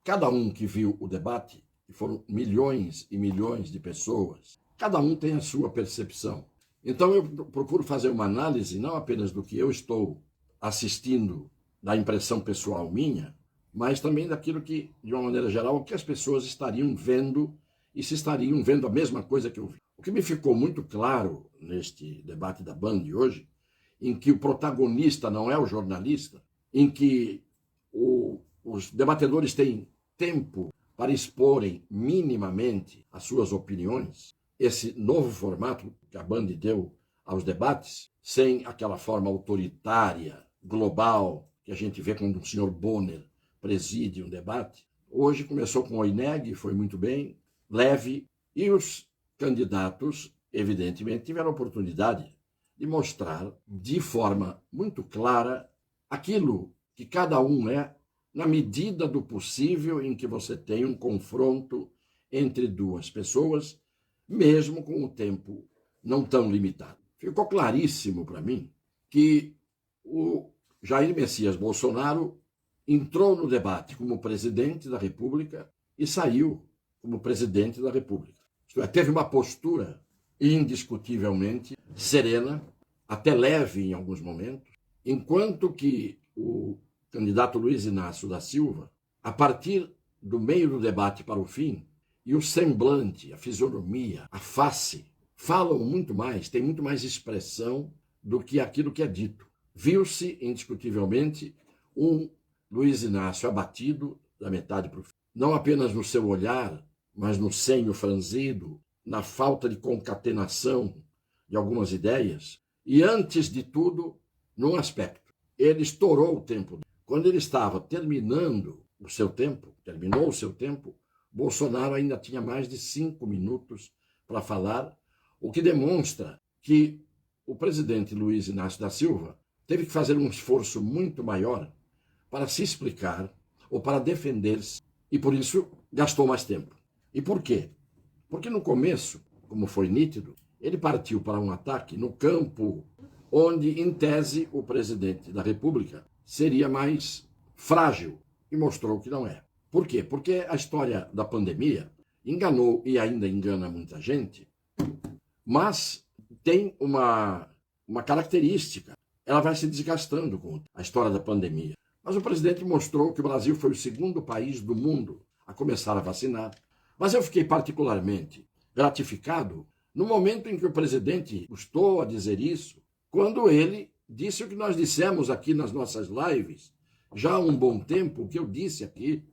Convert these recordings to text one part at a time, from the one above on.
cada um que viu o debate, e foram milhões e milhões de pessoas, cada um tem a sua percepção. Então eu procuro fazer uma análise não apenas do que eu estou assistindo, da impressão pessoal minha, mas também daquilo que, de uma maneira geral, o que as pessoas estariam vendo e se estariam vendo a mesma coisa que eu vi. O que me ficou muito claro neste debate da Band de hoje, em que o protagonista não é o jornalista, em que os debatedores têm tempo para exporem minimamente as suas opiniões, esse novo formato que a Band deu aos debates, sem aquela forma autoritária, global, que a gente vê quando o senhor Bonner preside um debate. Hoje começou com o Oineg, foi muito bem, leve, e os candidatos, evidentemente, tiveram a oportunidade de mostrar de forma muito clara aquilo que cada um é, na medida do possível em que você tem um confronto entre duas pessoas, mesmo com o tempo não tão limitado. Ficou claríssimo para mim que o Jair Messias Bolsonaro entrou no debate como presidente da República e saiu como presidente da República. Isto é, teve uma postura indiscutivelmente serena, até leve em alguns momentos, enquanto que o candidato Luiz Inácio da Silva, a partir do meio do debate para o fim, e o semblante, a fisionomia, a face, falam muito mais, têm muito mais expressão do que aquilo que é dito. Viu-se, indiscutivelmente, um Luiz Inácio abatido da metade para o fim. Não apenas no seu olhar, mas no senho franzido, na falta de concatenação de algumas ideias, e antes de tudo, num aspecto. Ele estourou o tempo. Quando ele estava terminou o seu tempo, Bolsonaro ainda tinha mais de 5 minutos para falar, o que demonstra que o presidente Luiz Inácio da Silva teve que fazer um esforço muito maior para se explicar ou para defender-se, e por isso gastou mais tempo. E por quê? Porque no começo, como foi nítido, ele partiu para um ataque no campo onde, em tese, o presidente da República seria mais frágil, e mostrou que não é. Por quê? Porque a história da pandemia enganou e ainda engana muita gente, mas tem uma característica. Ela vai se desgastando com a história da pandemia. Mas o presidente mostrou que o Brasil foi o segundo país do mundo a começar a vacinar. Mas eu fiquei particularmente gratificado no momento em que o presidente custou a dizer isso, quando ele disse o que nós dissemos aqui nas nossas lives, já há um bom tempo, o que eu disse aqui,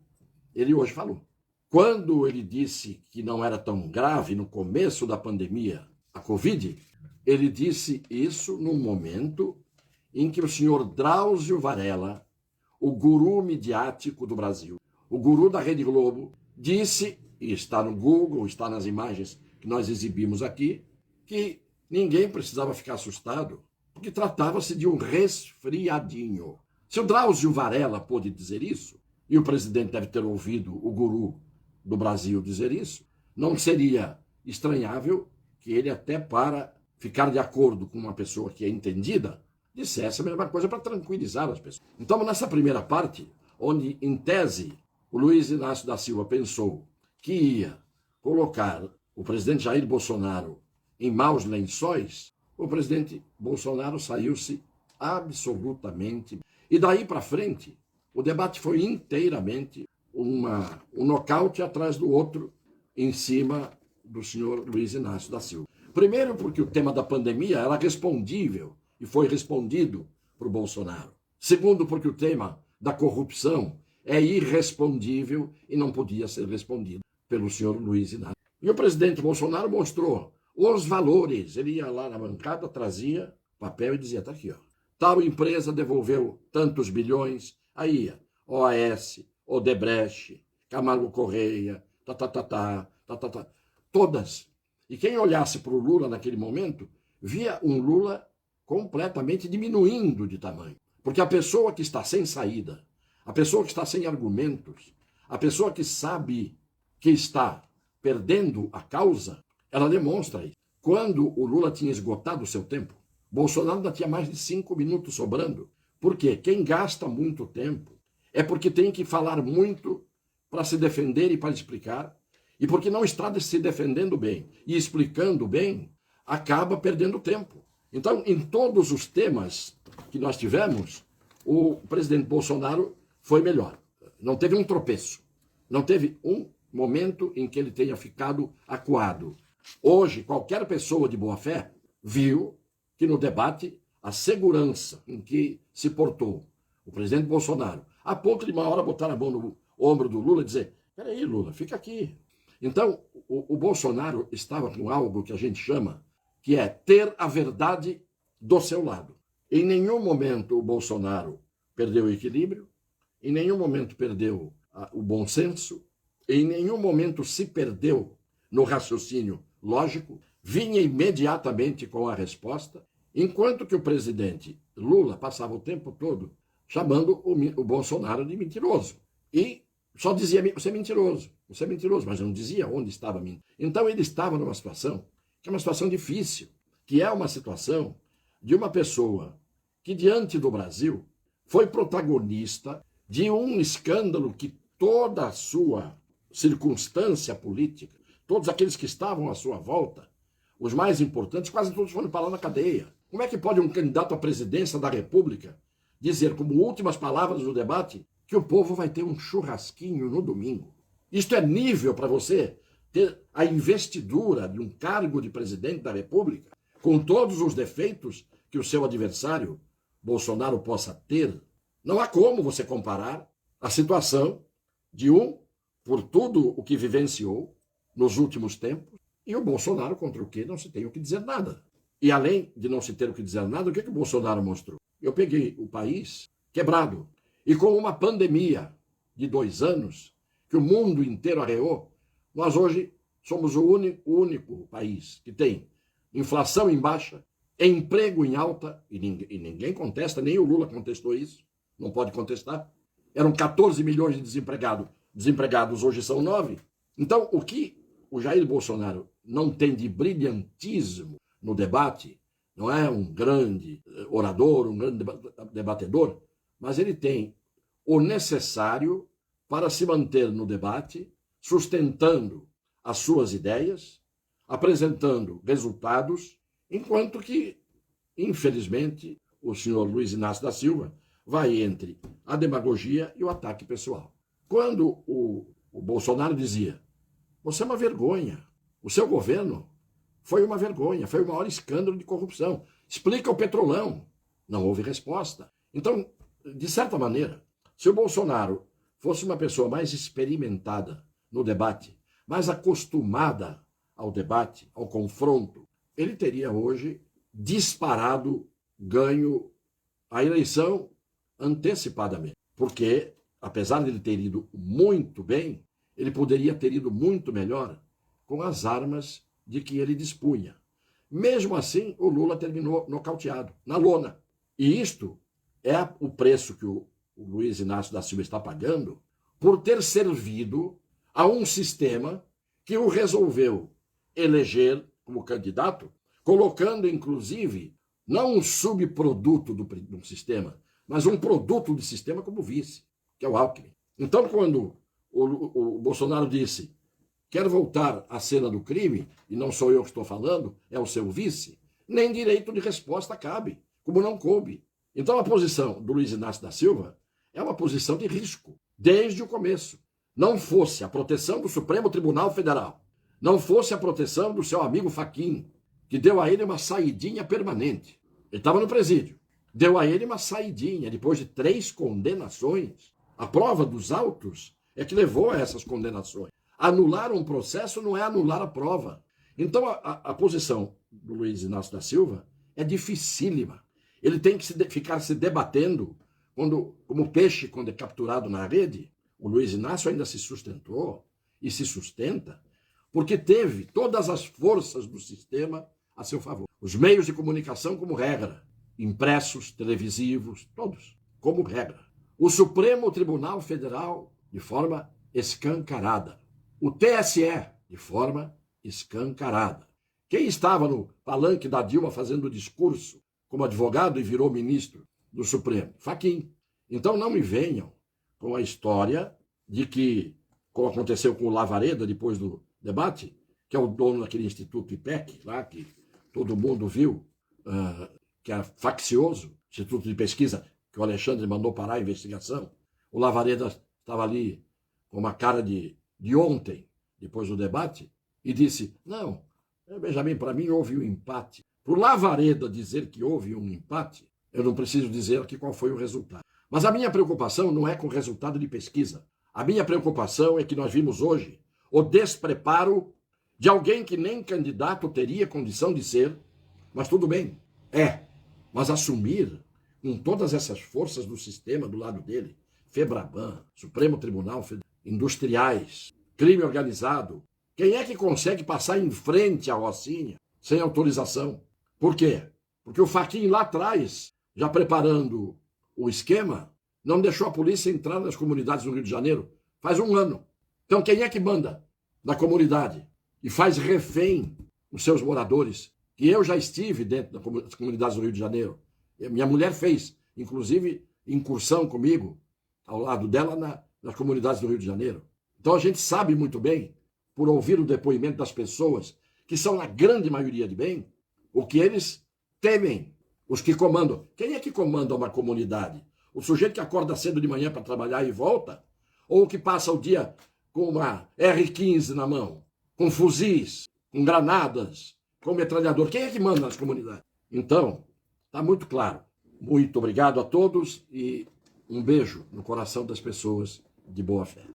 ele hoje falou. Quando ele disse que não era tão grave no começo da pandemia, a Covid, ele disse isso num momento em que o senhor Drauzio Varela, o guru midiático do Brasil, o guru da Rede Globo, disse, e está no Google, está nas imagens que nós exibimos aqui, que ninguém precisava ficar assustado, porque tratava-se de um resfriadinho. Se o Drauzio Varela pôde dizer isso, e o presidente deve ter ouvido o guru do Brasil dizer isso, não seria estranhável que ele, até para ficar de acordo com uma pessoa que é entendida, dissesse a mesma coisa para tranquilizar as pessoas. Então, nessa primeira parte, onde, em tese, o Luiz Inácio da Silva pensou que ia colocar o presidente Jair Bolsonaro em maus lençóis, o presidente Bolsonaro saiu-se absolutamente. E daí para frente, o debate foi inteiramente um nocaute atrás do outro em cima do senhor Luiz Inácio da Silva. Primeiro porque o tema da pandemia era respondível e foi respondido por Bolsonaro. Segundo porque o tema da corrupção é irrespondível e não podia ser respondido pelo senhor Luiz Inácio. E o presidente Bolsonaro mostrou os valores. Ele ia lá na bancada, trazia papel e dizia, tá aqui, ó. Tal empresa devolveu tantos bilhões, aí ia OAS, Odebrecht, Camargo Correia, todas. E quem olhasse para o Lula naquele momento, via um Lula completamente diminuindo de tamanho. Porque a pessoa que está sem saída, a pessoa que está sem argumentos, a pessoa que sabe que está perdendo a causa, ela demonstra isso. Quando o Lula tinha esgotado o seu tempo, Bolsonaro ainda tinha mais de 5 minutos sobrando. Por quê? Quem gasta muito tempo é porque tem que falar muito para se defender e para explicar, e porque não está se defendendo bem e explicando bem, acaba perdendo tempo. Então, em todos os temas que nós tivemos, o presidente Bolsonaro foi melhor. Não teve um tropeço. Não teve um momento em que ele tenha ficado acuado. Hoje, qualquer pessoa de boa fé viu que no debate a segurança em que se portou o presidente Bolsonaro, a ponto de uma hora botar a mão no ombro do Lula e dizer: peraí, Lula, fica aqui. Então, o Bolsonaro estava com algo que a gente chama, que é ter a verdade do seu lado. Em nenhum momento o Bolsonaro perdeu o equilíbrio, em nenhum momento perdeu o bom senso, em nenhum momento se perdeu no raciocínio lógico, vinha imediatamente com a resposta, enquanto que o presidente Lula passava o tempo todo chamando o Bolsonaro de mentiroso. E só dizia: você é mentiroso, mas não dizia onde estava mentindo. Então ele estava numa situação que é uma situação difícil, que é uma situação de uma pessoa que, diante do Brasil, foi protagonista de um escândalo que toda a sua circunstância política, todos aqueles que estavam à sua volta, os mais importantes, quase todos foram parar na cadeia. Como é que pode um candidato à presidência da República dizer, como últimas palavras do debate, que o povo vai ter um churrasquinho no domingo? Isto é nível para você ter a investidura de um cargo de presidente da República, com todos os defeitos que o seu adversário, Bolsonaro, possa ter? Não há como você comparar a situação de um, por tudo o que vivenciou nos últimos tempos, e o Bolsonaro, contra o que não se tem o que dizer nada. E além de não se ter o que dizer nada, o que o Bolsonaro mostrou? Eu peguei o país quebrado e com uma pandemia de 2 anos, que o mundo inteiro arreou, nós hoje somos o único país que tem inflação em baixa, emprego em alta, e ninguém contesta, nem o Lula contestou isso, não pode contestar. Eram 14 milhões de desempregados, hoje são 9. Então, o que o Jair Bolsonaro não tem de brilhantismo no debate, não é um grande orador, um grande debatedor, mas ele tem o necessário para se manter no debate, sustentando as suas ideias, apresentando resultados, enquanto que, infelizmente, o senhor Luiz Inácio da Silva vai entre a demagogia e o ataque pessoal. Quando o Bolsonaro dizia: você é uma vergonha, o seu governo foi uma vergonha, foi o maior escândalo de corrupção, explica o Petrolão, não houve resposta. Então, de certa maneira, se o Bolsonaro fosse uma pessoa mais experimentada no debate, mais acostumada ao debate, ao confronto, ele teria hoje disparado ganho a eleição antecipadamente. Porque, apesar de ele ter ido muito bem, ele poderia ter ido muito melhor com as armas de que ele dispunha. Mesmo assim, o Lula terminou nocauteado, na lona. E isto é o preço que o Luiz Inácio da Silva está pagando por ter servido a um sistema que o resolveu eleger como candidato, colocando, inclusive, não um subproduto do sistema, mas um produto do sistema como vice, que é o Alckmin. Então, quando o Bolsonaro disse: quer voltar à cena do crime, e não sou eu que estou falando, é o seu vice, nem direito de resposta cabe, como não coube. Então, a posição do Luiz Inácio da Silva é uma posição de risco, desde o começo. Não fosse a proteção do Supremo Tribunal Federal, não fosse a proteção do seu amigo Fachin, que deu a ele uma saidinha permanente. Ele estava no presídio. Deu a ele uma saidinha depois de 3 condenações. A prova dos autos é que levou a essas condenações. Anular um processo não é anular a prova. Então, a posição do Luiz Inácio da Silva é dificílima. Ele tem que ficar se debatendo, como peixe quando é capturado na rede. O Luiz Inácio ainda se sustentou e se sustenta porque teve todas as forças do sistema a seu favor. Os meios de comunicação como regra, impressos, televisivos, todos como regra. O Supremo Tribunal Federal de forma escancarada. O TSE de forma escancarada. Quem estava no palanque da Dilma fazendo discurso como advogado e virou ministro do Supremo? Fachin. Então não me venham com a história de que como aconteceu com o Lavareda depois do debate, que é o dono daquele Instituto IPEC, lá que todo mundo viu, que é faccioso, Instituto de Pesquisa, que o Alexandre mandou parar a investigação. O Lavareda estava ali com uma cara de ontem, depois do debate, e disse, não, Benjamin, para mim houve um empate. Para o Lavareda dizer que houve um empate, eu não preciso dizer aqui qual foi o resultado. Mas a minha preocupação não é com o resultado de pesquisa. A minha preocupação é que nós vimos hoje o despreparo de alguém que nem candidato teria condição de ser, mas tudo bem, mas assumir com todas essas forças do sistema do lado dele, Febraban, Supremo Tribunal Federal, industriais, crime organizado, quem é que consegue passar em frente à Rocinha sem autorização? Por quê? Porque o Fachin lá atrás, já preparando o esquema, não deixou a polícia entrar nas comunidades do Rio de Janeiro faz um ano. Então quem é que manda na comunidade e faz refém os seus moradores? Que eu já estive dentro das comunidades do Rio de Janeiro. Minha mulher fez, inclusive, incursão comigo, ao lado dela, nas comunidades do Rio de Janeiro. Então a gente sabe muito bem, por ouvir o depoimento das pessoas, que são na grande maioria de bem, o que eles temem, os que comandam. Quem é que comanda uma comunidade? O sujeito que acorda cedo de manhã para trabalhar e volta? Ou o que passa o dia com uma R-15 na mão, com fuzis, com granadas, com metralhador? Quem é que manda nas comunidades? Então, está muito claro. Muito obrigado a todos e um beijo no coração das pessoas de boa fé.